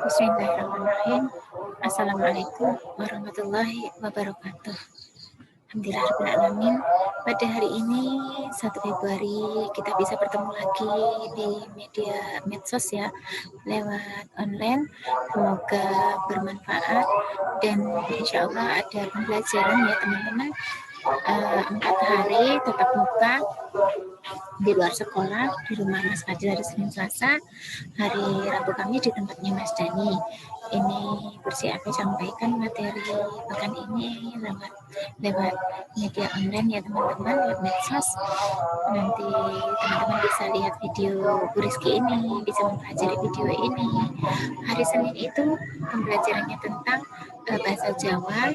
Bismillahirrahmanirrahim. Assalamualaikum warahmatullahi wabarakatuh. Alhamdulillahirrahmanirrahim. Pada hari ini 1 Februari kita bisa bertemu lagi di media medsos ya, lewat online. Semoga bermanfaat dan insya Allah ada pembelajaran ya teman-teman. 4 hari tatap muka di luar sekolah, di rumah Mas Fadil hari Senin Selasa, hari Rabu Kamis di tempatnya Mas Dani. Ini bersiap sampaikan materi pekan ini lewat media online ya teman-teman, lewat medsos. Nanti teman-teman bisa lihat video Bu Rizky ini, bisa mempelajari video ini. Hari Senin itu pembelajarannya tentang bahasa Jawa,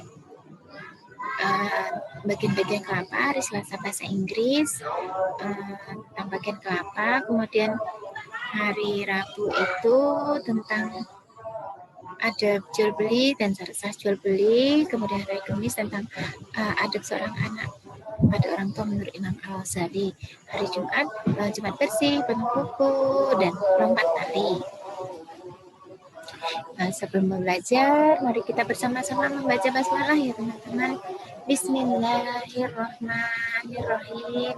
bagian-bagian kelapa. Hari Selasa bahasa Inggris tentang bagian kelapa. Kemudian hari Rabu itu tentang adab jual beli dan sah jual beli. Kemudian hari Kamis tentang adab seorang anak pada orang tua menurut Imam Al-Ghazali. Hari Jumat Jumat bersih, penuh kuku, dan lompat tali. Sebelum belajar, mari kita bersama-sama membaca basmalah ya teman-teman. Bismillahirrahmanirrahim.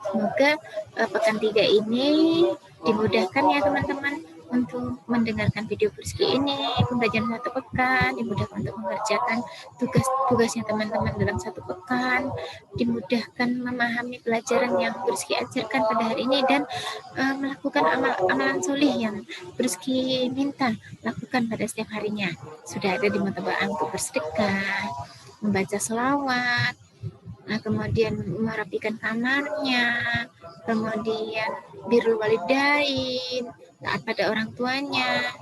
Semoga pekan 3 ini dimudahkan ya teman-teman untuk mendengarkan video Rizky ini, pembelajaran 1 pekan, dimudahkan untuk mengerjakan tugas-tugasnya teman-teman dalam 1 pekan, dimudahkan memahami pelajaran yang Rizky ajarkan pada hari ini, dan melakukan amalan solih yang Rizky minta lakukan pada setiap harinya. Sudah ada di mutaba'ah untuk bersedekah, membaca selawat, kemudian merapikan kamarnya, kemudian birrul walidain, taat pada orang tuanya.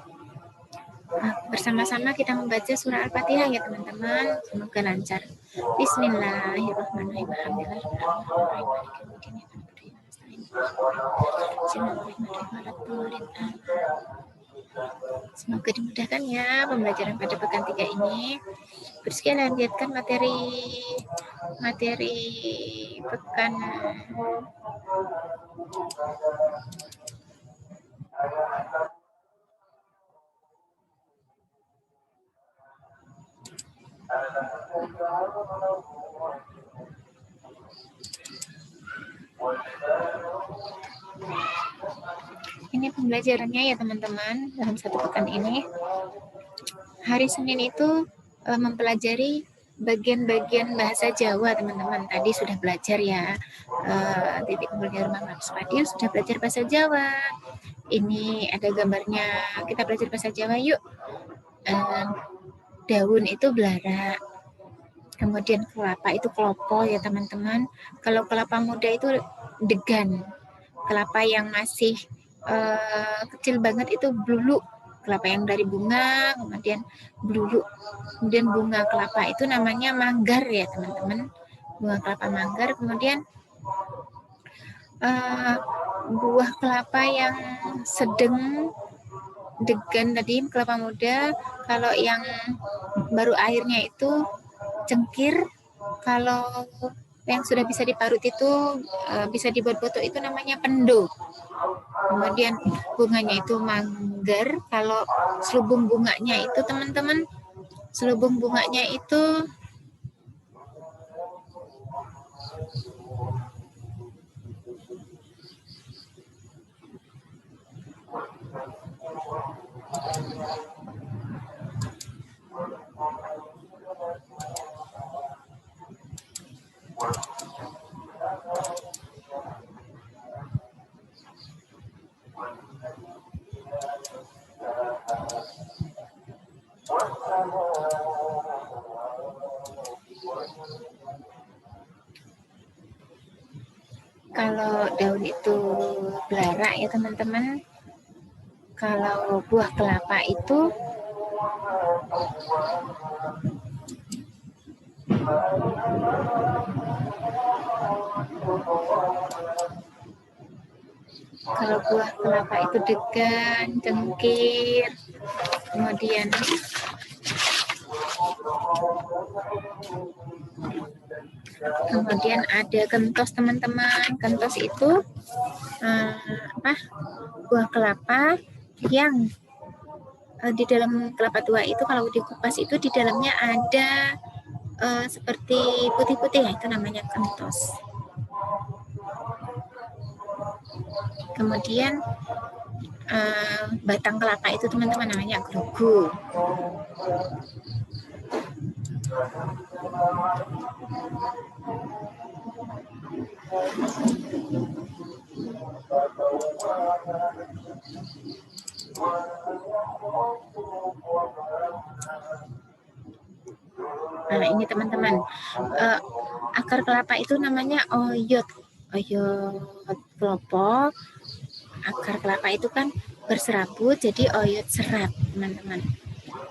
Bersama-sama kita membaca surah Al-Fatihah ya teman-teman. Semoga lancar. Bismillahirrahmanirrahim. Semoga dimudahkan ya pembelajaran pada pekan 3 ini. Rizky lanjutkan materi pekan ini pembelajarannya ya teman-teman dalam 1 pekan ini. Hari Senin itu mempelajari bagian-bagian bahasa Jawa teman-teman. Tadi sudah belajar ya, titik kumpulnya rumah Mas Fadil sudah belajar bahasa Jawa. Ini ada gambarnya, kita belajar bahasa Jawa yuk. Daun itu belara, kemudian kelapa itu kelopo ya teman-teman. Kalau kelapa muda itu degan, kelapa yang masih kecil banget itu blulu, kelapa yang dari bunga kemudian blulu. Kemudian bunga kelapa itu namanya manggar ya teman-teman, bunga kelapa manggar. Kemudian buah kelapa yang sedang degan tadi kelapa muda. Kalau yang baru airnya itu cengkir. Kalau yang sudah bisa diparut itu bisa dibuat botok itu namanya pendo. Kemudian bunganya itu manggar. Kalau selubung bunganya itu teman-teman, selubung bunganya itu kalau daun itu belara ya teman-teman. Kalau buah kelapa itu degan, cengkir. Kemudian ada kentos teman-teman. Kentos itu buah kelapa yang di dalam kelapa tua itu kalau dikupas itu di dalamnya ada seperti putih-putih ya, itu namanya kentos. Kemudian batang kelapa itu teman-teman namanya gelugu. Nah ini teman-teman, akar kelapa itu namanya oyot kelopo. Akar kelapa itu kan berserabut jadi oyot serat teman-teman.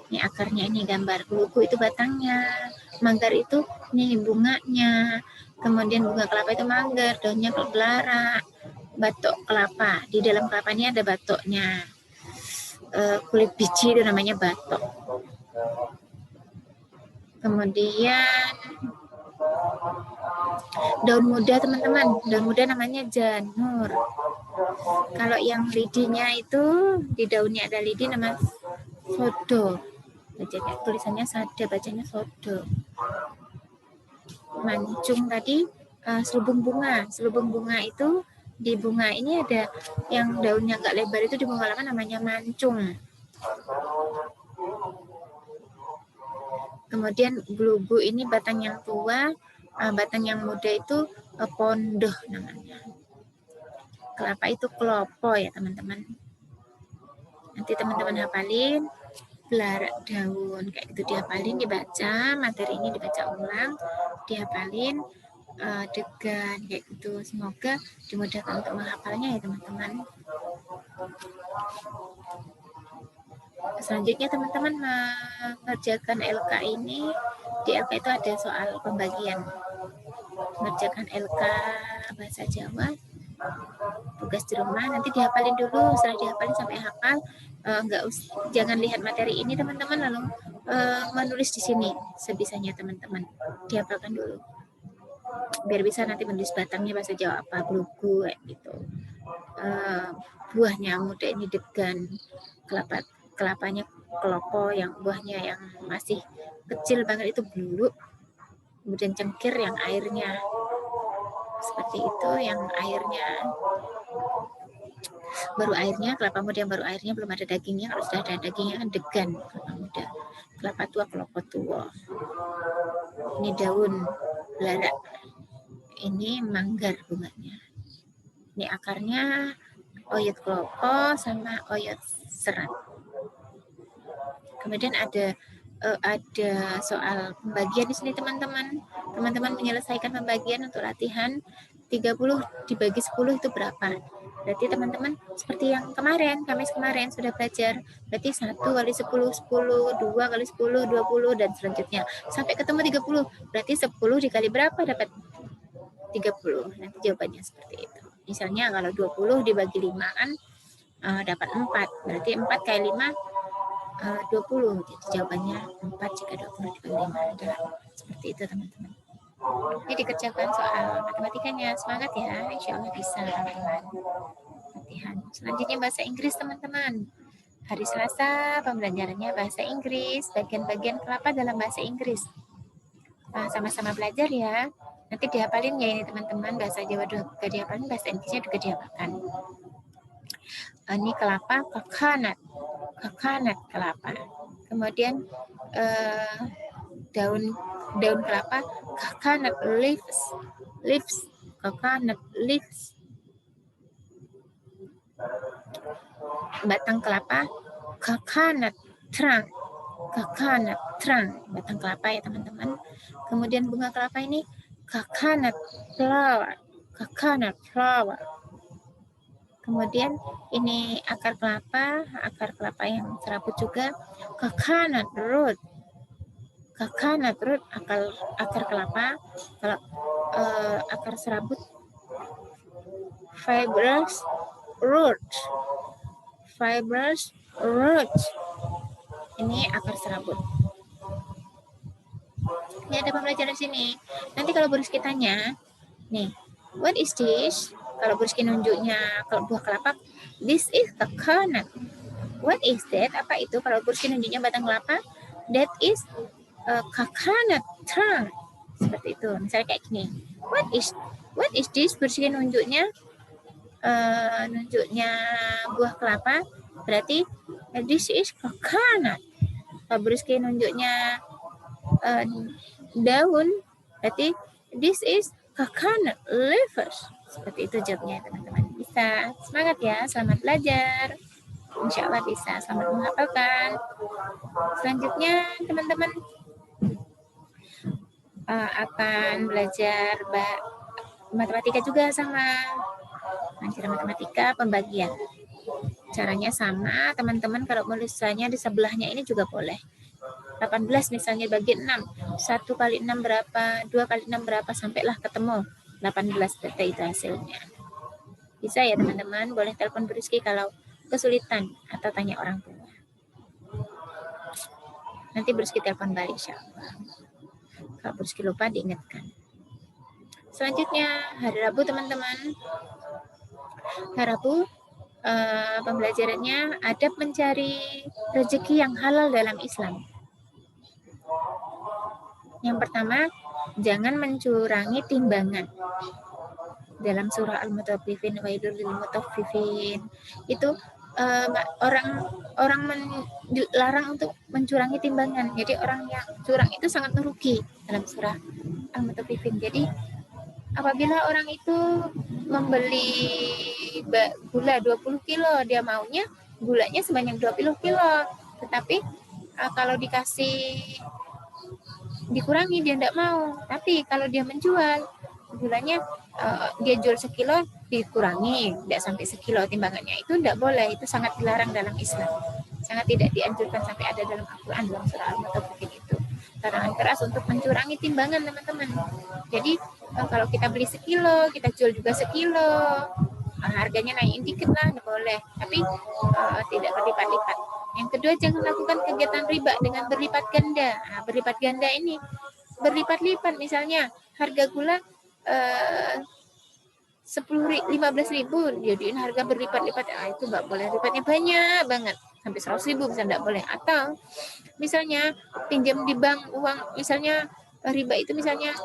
Ini akarnya, ini gambar. Gelugu itu batangnya, manggar itu nih bunganya, kemudian bunga kelapa itu manggar, daunnya belara, batok kelapa, di dalam kelapa ini ada batoknya, kulit biji itu namanya batok. Kemudian daun muda teman-teman, daun muda namanya janur. Kalau yang lidinya itu di daunnya ada lidi namanya sodo. Bacanya tulisannya sada, bacanya sodo. Mancung tadi selubung bunga. Selubung bunga itu di bunga ini ada yang daunnya agak lebar itu di bunga lama namanya mancung. Kemudian gelugu ini batang yang tua, batang yang muda itu pondoh namanya. Kelapa itu kelopo ya teman-teman. Nanti teman-teman hafalin belarak daun kayak gitu, dihafalin, dibaca materi ini, dibaca ulang, dihafalin, degan kayak gitu. Semoga dimudahkan untuk menghafalnya ya teman-teman. Selanjutnya teman-teman mengerjakan LK ini. Di LK itu ada soal pembagian. Mengerjakan LK bahasa Jawa, tugas di rumah nanti dihafalin dulu. Setelah dihafalin sampai hafal, jangan lihat materi ini teman-teman lalu menulis di sini sebisanya teman-teman, dihafalkan dulu biar bisa nanti menulis batangnya bahasa Jawa apa, gelugu gitu. Buahnya muda ini degan, kelapanya kelopo, yang buahnya yang masih kecil banget itu beluk, kemudian cengkir yang airnya seperti itu, yang airnya baru airnya, kelapa muda yang baru airnya belum ada dagingnya. Kalau sudah ada dagingnya kan degan kelapa muda. Kelapa tua, kelopo tua. Ini daun belarak, ini manggar bunganya. Ini akarnya oyot kelopo sama oyot serat. Kemudian ada soal pembagian di sini teman-teman. Teman-teman menyelesaikan pembagian untuk latihan 30 dibagi 10 itu berapa? Berarti teman-teman seperti yang kemarin, Kamis kemarin sudah belajar. Berarti 1 kali 10, 10, 2 kali 10, 20, dan selanjutnya. Sampai ketemu 30. Berarti 10 dikali berapa dapat 30. Nanti jawabannya seperti itu. Misalnya kalau 20 dibagi 5 kan dapat 4. Berarti 4 kali 5 20. Jadi jawabannya 4 jika 20 dibagi 5 adalah seperti itu teman-teman. Ini dikerjakan soal matematikanya. Semangat ya, insya Allah bisa teman-teman. Latihan. Selanjutnya bahasa Inggris teman-teman. Hari Selasa pembelajarannya bahasa Inggris, bagian-bagian kelapa dalam bahasa Inggris. Sama-sama belajar ya. Nanti dihafalin ya ini teman-teman, bahasa Jawa juga dihafalin, bahasa Inggrisnya juga dihafalkan. Ini kelapa, coconut kelapa. Kemudian daun kelapa, coconut leaves, coconut leaves. Batang kelapa, coconut trunk, batang kelapa ya teman-teman. Kemudian bunga kelapa ini coconut flower. Kemudian ini akar kelapa yang serabut juga, coconut root, akar kelapa. Kalau akar serabut, fibrous root. Ini akar serabut. Ini ada pembelajaran di sini. Nanti kalau Bu Rizky tanya, nih, what is this? Kalau Bu Rizky nunjuknya kalau buah kelapa, this is coconut. What is that? Apa itu? Kalau Burski nunjuknya batang kelapa, that is coconut trunk. Seperti itu. Misalnya kayak gini. What is this? Burski nunjuknya buah kelapa, berarti this is coconut. Kalau Burski nunjuknya daun, berarti this is coconut leaves. Seperti itu jawabnya teman-teman. Bisa. Semangat ya, selamat belajar. Insya Allah bisa. Selamat menghafalkan. Selanjutnya teman-teman akan belajar matematika juga sama. Pelajaran matematika pembagian. Caranya sama, teman-teman kalau menulisnya di sebelahnya ini juga boleh. 18 misalnya bagi 6. 1 kali 6 berapa? 2 kali 6 berapa? Sampailah ketemu 18 berarti itu hasilnya. Bisa ya teman-teman, boleh telepon Briski kalau kesulitan atau tanya orang tua. Nanti Briski telepon balik insya Allah. Kalau Briski lupa diingatkan. Selanjutnya hari Rabu teman-teman. Hari Rabu pembelajarannya adab mencari rezeki yang halal dalam Islam. Yang pertama, jangan mencurangi timbangan. Dalam surah Al-Mutaffifin wailul lil mutaffifin itu orang dilarang untuk mencurangi timbangan. Jadi orang yang curang itu sangat merugi dalam surah Al-Mutaffifin. Jadi apabila orang itu membeli gula 20 kilo, dia maunya gulanya sebanyak 20 kilo. Tetapi kalau dikurangi dia tidak mau. Tapi kalau dia menjual gulanya dia jual sekilo dikurangi tidak sampai sekilo timbangannya, itu tidak boleh, itu sangat dilarang dalam Islam, sangat tidak dianjurkan sampai ada dalam Al-Quran dalam surah Al-Mutaffifin itu larangan keras untuk mencurangi timbangan teman-teman. Jadi kalau kita beli sekilo kita jual juga sekilo, harganya naikin dikit lah boleh, tapi tidak berlipat-lipat. Yang kedua, jangan lakukan kegiatan riba dengan berlipat ganda. Berlipat ganda ini berlipat-lipat, misalnya harga gula 15.000 jadiin harga berlipat-lipat, itu nggak boleh, lipatnya banyak banget sampai 100.000 bisa nggak boleh. Atau misalnya pinjam di bank uang, misalnya riba itu misalnya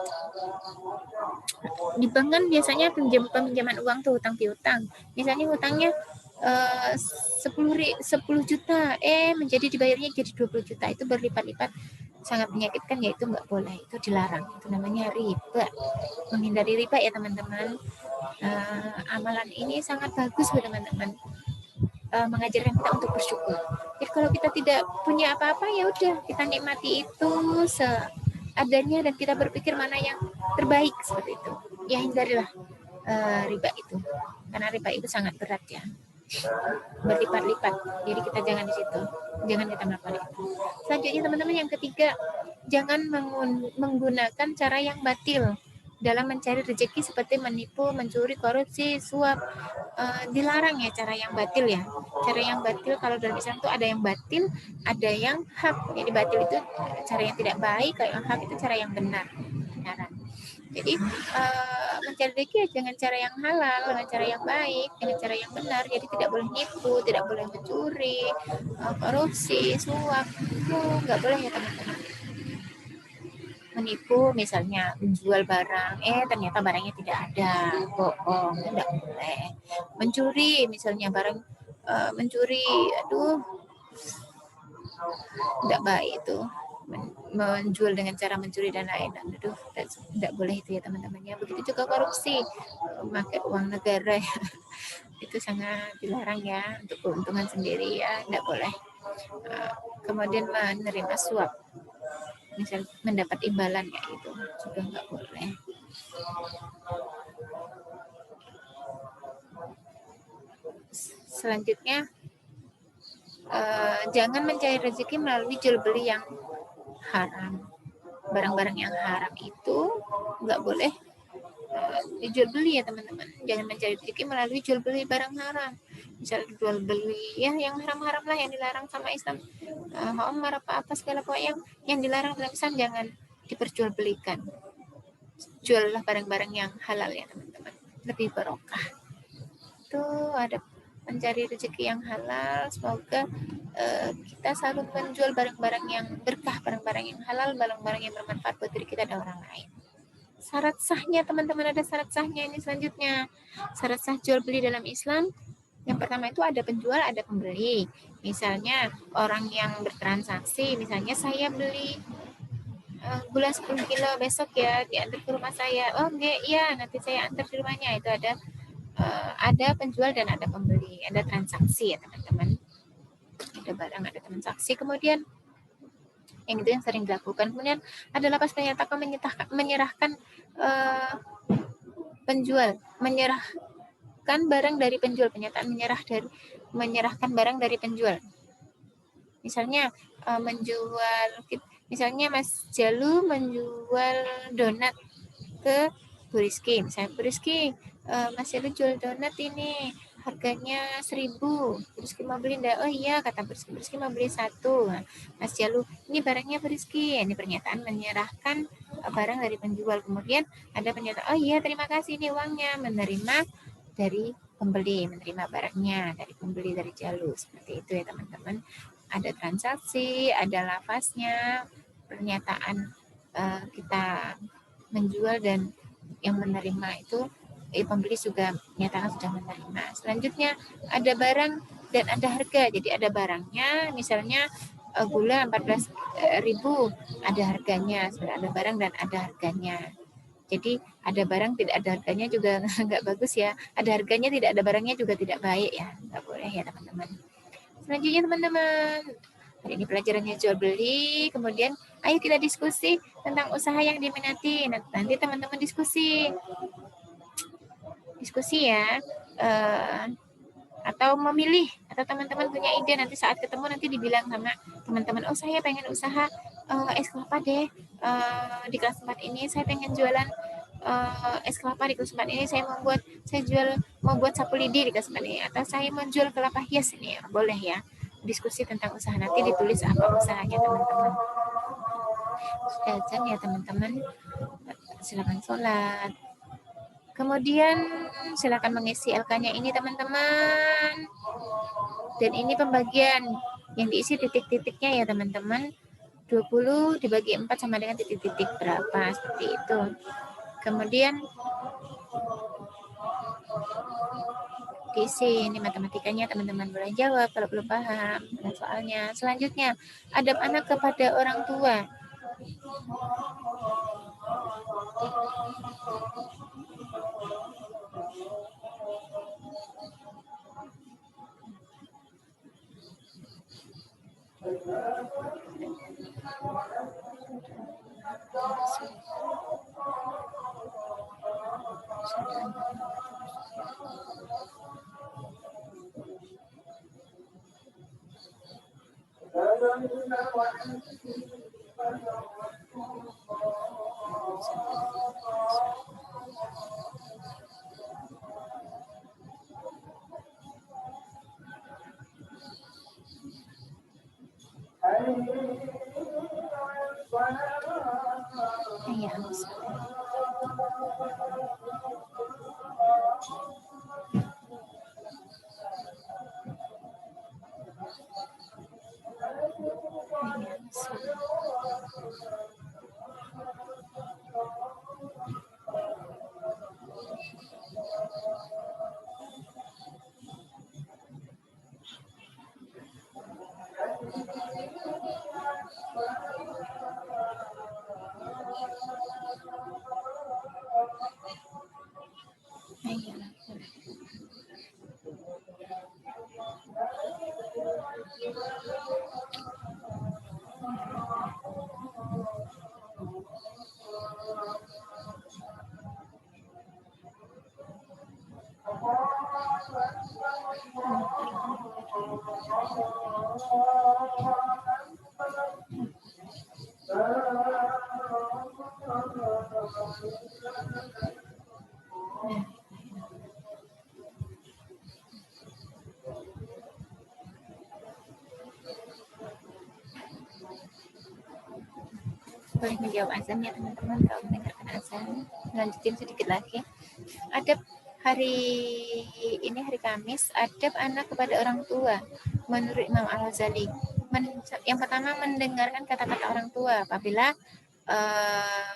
di bank kan biasanya peminjaman uang tuh hutang piutang, misalnya hutangnya 10 juta menjadi dibayarnya jadi 20 juta, itu berlipat-lipat, sangat menyakitkan, yaitu nggak boleh, itu dilarang, itu namanya riba. Menghindari riba ya teman-teman. Amalan ini sangat bagus buat teman-teman, mengajarkan kita untuk bersyukur. Jadi kalau kita tidak punya apa-apa, ya udah kita nikmati itu seadanya dan kita berpikir mana yang terbaik seperti itu. Ya hindarilah riba itu, karena riba itu sangat berat ya, berlipat-lipat. Jadi kita jangan di situ, jangan kita melakukan itu. Selanjutnya teman-teman, yang ketiga, jangan menggunakan cara yang batil dalam mencari rezeki seperti menipu, mencuri, korupsi, suap. Dilarang ya cara yang batil ya. Cara yang batil kalau dalam Islam itu ada yang batil, ada yang hak. Jadi batil itu cara yang tidak baik, kalau yang hak itu cara yang benar. Jadi mencari rezeki ya dengan cara yang halal, dengan cara yang baik, dengan cara yang benar. Jadi tidak boleh nipu, tidak boleh mencuri, korupsi, suap, itu nggak boleh ya teman-teman. Menipu misalnya menjual barang, ternyata barangnya tidak ada, bohong, tidak boleh. Mencuri misalnya barang, mencuri, tidak baik itu, menjual dengan cara mencuri dan lain-lain, tidak boleh itu ya teman-teman ya. Begitu juga korupsi, memakai uang negara ya, itu sangat dilarang ya, untuk keuntungan sendiri ya, tidak boleh. Kemudian menerima suap, misal mendapat imbalan ya, itu juga nggak boleh. Selanjutnya, jangan mencari rezeki melalui jual beli yang haram. Barang-barang yang haram itu nggak boleh dijual beli ya teman-teman. Jangan mencari rezeki melalui jual beli barang haram. Misal jual beli ya yang haram-haram lah, yang dilarang sama Islam. Omar apa segala pokoknya yang dilarang dalam Islam jangan diperjualbelikan. Juallah barang-barang yang halal ya teman-teman, lebih barokah. Itu ada mencari rezeki yang halal. Semoga kita selalu menjual barang-barang yang berkah, barang-barang yang halal, barang-barang yang bermanfaat buat diri kita dan orang lain. Syarat sahnya teman-teman, ada syarat sahnya ini selanjutnya. Syarat sah jual beli dalam Islam, yang pertama itu ada penjual, ada pembeli. Misalnya orang yang bertransaksi, misalnya saya beli gula 10 kilo besok ya, diantar ke rumah saya. Oh enggak, iya nanti saya antar di rumahnya. Itu ada penjual dan ada pembeli, ada transaksi ya teman-teman. Ada barang, ada transaksi. Kemudian yang itu yang sering dilakukan. Kemudian ada lapas penyatakan menyerahkan penjual, menyerahkan barang dari penjual, penyataan menyerahkan barang dari penjual. Misalnya misalnya Mas Jalu menjual donat ke Bu Rizky. Misalnya Bu Rizky, Mas Jalu jual donat ini harganya 1.000. Bu Rizky mau beli enggak? Oh iya, kata Bu Rizky mau beli 1. Nah, Mas Jalu, ini barangnya Bu Rizky. Ini pernyataan menyerahkan barang dari penjual. Kemudian ada pernyataan, oh iya terima kasih ini uangnya, menerima dari pembeli, menerima barangnya dari pembeli, dari Jalu. Seperti itu ya teman-teman. Ada transaksi, ada lafaznya, pernyataan kita menjual, dan yang menerima itu pembeli juga menyatakan sudah menerima. Selanjutnya ada barang dan ada harga. Jadi ada barangnya, misalnya gula 14.000, ada harganya. Sudah ada barang dan ada harganya. Jadi ada barang tidak ada harganya juga nggak bagus ya. Ada harganya tidak ada barangnya juga tidak baik ya. Nggak boleh ya teman-teman. Selanjutnya teman-teman, hari ini pelajarannya jual beli. Kemudian ayo kita diskusi tentang usaha yang diminati. Nanti teman-teman diskusi ya, atau memilih, atau teman-teman punya ide, nanti saat ketemu nanti dibilang sama teman-teman, oh saya pengen usaha es kelapa deh, di kelas 4 ini saya pengen jualan es kelapa, di kelas 4 ini saya mau buat sapu lidi di kelas 4 ini, atau saya mau jual kelapa hias ini. Boleh ya diskusi tentang usaha, nanti ditulis apa usahanya teman-teman. Sudah azan ya teman-teman, silakan sholat. Kemudian silakan mengisi LK-nya ini teman-teman. Dan ini pembagian yang diisi titik-titiknya ya teman-teman. 20 dibagi 4 sama dengan titik-titik berapa, seperti itu. Kemudian diisi ini matematikanya, teman-teman boleh jawab kalau belum paham dengan soalnya. Selanjutnya, adab anak kepada orang tua. Boleh menjawab azan ya teman-teman kalau mendengarkan azan. Lanjutin sedikit lagi. Adab hari ini hari Kamis, adab anak kepada orang tua menurut Imam Al-Ghazali. Yang pertama, mendengarkan kata-kata orang tua. Apabila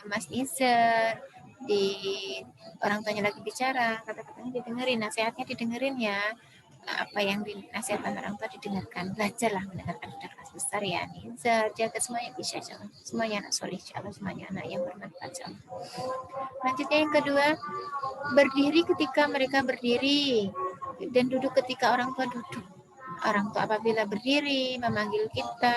Mas Nizar di orang tuanya lagi bicara, kata-katanya didengerin, nasihatnya didengerin ya. Apa yang dinasihatkan orang tua didengarkan. Belajarlah mendengarkan sudah kelas besar ya. Nizar, jaga semuanya bisa, semuanya anak soleh, semuanya anak yang bermanfaat. Lanjutnya yang kedua, berdiri ketika mereka berdiri dan duduk ketika orang tua duduk. Orang tua apabila berdiri memanggil kita,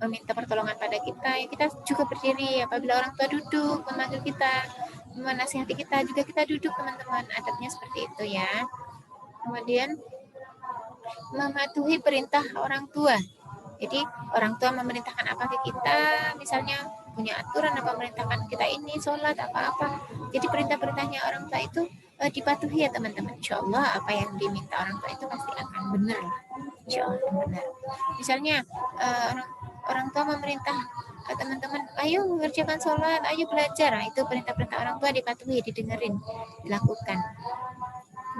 meminta pertolongan pada kita, ya kita juga berdiri. Apabila orang tua duduk memanggil kita, menasihati kita, juga kita duduk, teman-teman. Adabnya seperti itu ya. Kemudian mematuhi perintah orang tua. Jadi orang tua memerintahkan apa ke kita, misalnya punya aturan apa memerintahkan kita ini sholat apa-apa. Jadi perintah-perintahnya orang tua itu dipatuhi ya teman-teman. Insya Allah apa yang diminta orang tua itu pasti akan benar. Insya Allah akan benar. Misalnya orang tua memerintah teman-teman, ayo mengerjakan sholat, ayo belajar. Nah, itu perintah-perintah orang tua dipatuhi, didengerin, dilakukan.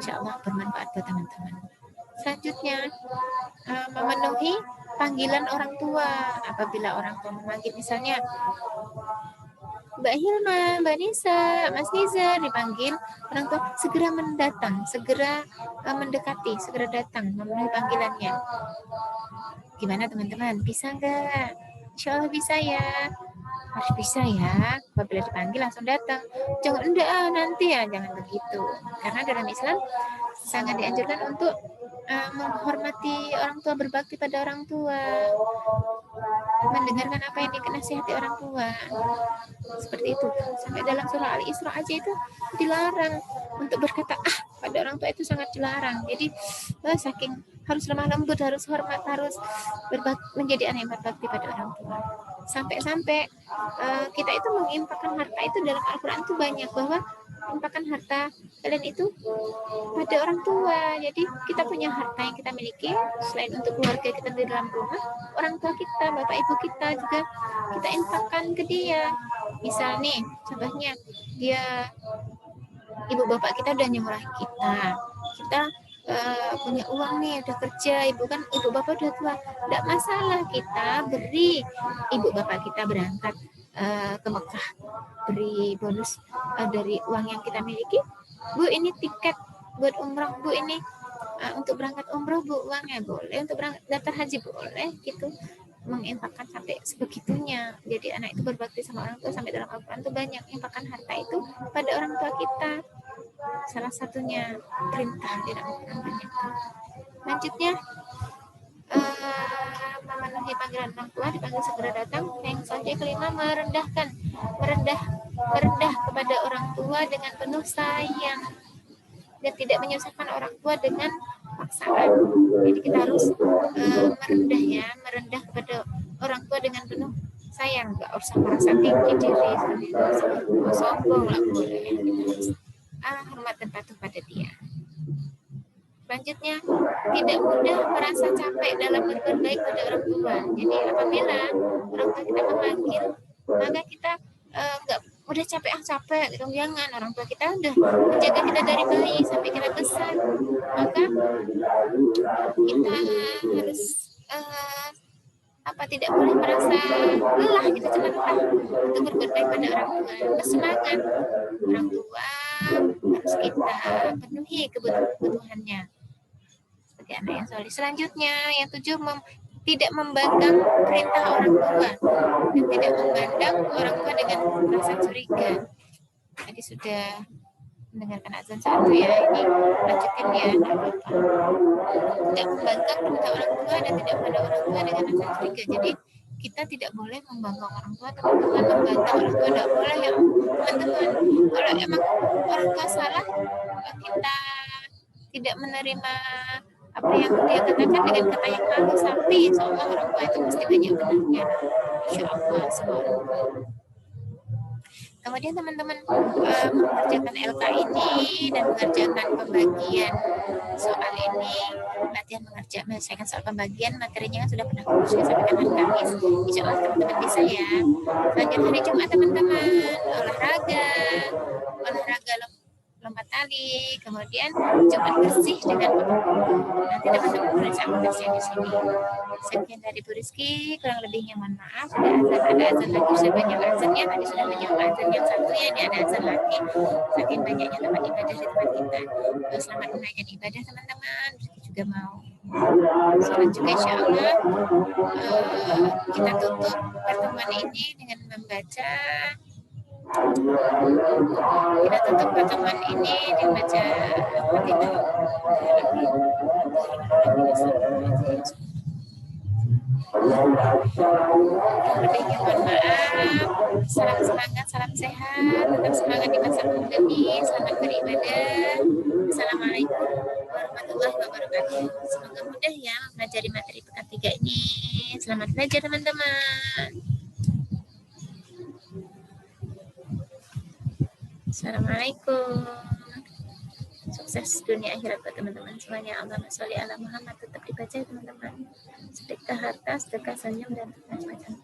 Insya Allah bermanfaat buat teman-teman. Selanjutnya, memenuhi panggilan orang tua. Apabila orang tua memanggil, misalnya Mbak Hilma, Mbak Nisa, Mas Nizar dipanggil, orang tua segera mendatang, segera mendekati, segera datang, memenuhi panggilannya. Gimana teman-teman? Bisa nggak? Insya Allah bisa ya. Harus bisa ya. Apabila dipanggil langsung datang. Jangan enggak nanti ya, jangan begitu. Karena dalam Islam sangat dianjurkan untuk menghormati orang tua, berbakti pada orang tua, mendengarkan apa yang dinasihati orang tua. Seperti itu. Sampai dalam surah Al-Isra aja itu dilarang untuk berkata pada orang tua, itu sangat dilarang. Jadi saking harus lemah lembut, harus hormat, harus menjadi anak yang berbakti pada orang tua. Sampai-sampai kita itu menginfakkan harta itu dalam Al-Quran itu banyak, bahwa infakkan harta kalian itu pada orang tua. Jadi kita punya harta yang kita miliki, selain untuk keluarga kita di dalam rumah, orang tua kita, bapak ibu kita juga kita infakkan ke dia. Misal nih, contohnya dia, ibu bapak kita udah nyemurahi kita punya uang nih, udah kerja, ibu bapak udah tua, tidak masalah, kita beri ibu bapak kita berangkat ke Mekah, beri bonus dari uang yang kita miliki. Bu, ini tiket buat umroh, Bu, ini untuk berangkat umroh, Bu, uangnya boleh, untuk berangkat daftar haji boleh, gitu. Menginfakkan sampai sebegitunya. Jadi anak itu berbakti sama orang tua, sampai dalam Al-Quran itu banyak infakkan harta itu pada orang tua kita. Salah satunya perintah di dalam Al-Quran banyak. Lanjutnya, memenuhi panggilan orang tua, dipanggil segera datang. Yang selanjutnya kelima, merendah kepada orang tua dengan penuh sayang dan tidak menyusahkan orang tua dengan paksaan. Jadi kita harus merendah kepada orang tua dengan penuh sayang, nggak usah merasa tinggi diri, sombong lah boleh. Kita harus hormat dan patuh pada dia. Selanjutnya, tidak mudah merasa capek dalam berbuat baik pada orang tua. Jadi apabila orang tua kita memanggil, maka kita nggak udah capek gitu. Jangan, orang tua kita udah menjaga kita dari bayi sampai kita besar, maka kita harus tidak boleh merasa lelah gitu, cuma lelah untuk berbuat baik pada orang tua. Bersemangat, orang tua harus kita penuhi kebutuhannya sebagai anak yang soleh. Selanjutnya yang 7, tidak membanggang perintah orang tua dan tidak memandang orang tua dengan rasa curiga. Tadi sudah mendengarkan azan 1 ya, ini lanjutin ya. Tidak membanggang perintah orang tua dan tidak memandang orang tua dengan rasa curiga. Jadi kita tidak boleh membanggang orang tua, teman-teman. Membantah orang tua tidak boleh ya teman-teman. Kalau emang orang tua salah, kita tidak menerima apa yang dia katakan dengan kata yang halus, tapi insya Allah orang tua itu pasti banyak benarnya. Insya Allah semua orang tua. Kemudian teman-teman mengerjakan LK ini dan mengerjakan pembagian soal ini, latihan menyelesaikan soal pembagian materinya sudah pernah kursus sampai hari Kamis. Insya Allah teman-teman bisa ya. Lanjut hari Jumat teman-teman, olahraga lompat tali, kemudian Jumat bersih dengan penuh. Nanti teman-teman boleh cek akuntasnya di sini. Sekian dari Bu Rizky, kurang lebihnya mohon maaf. Ada azan lagi, sudah banyak azannya. Tadi sudah banyak azan yang satu ya, ini ada azan lagi. Saking banyaknya tempat ibadah di tempat kita. Selamat menunaikan ibadah teman-teman. Rizky juga mau sholat juga insya Allah. Kita tutup pertemuan ini dengan membaca Lebihnya mohon maaf. Salam semangat, salam sehat, tetap semangat di masa pandemi. Selamat beribadah. Assalamualaikum warahmatullahi wabarakatuh. Semoga mudah ya mempelajari materi pekan 3 ini. Selamat belajar teman-teman. Assalamualaikum. Sukses dunia akhirat buat teman-teman semuanya. Allahumma sholli ala Muhammad. Tetap dibaca teman-teman. Sedekah harta, sedekah senyum dan macam-macam.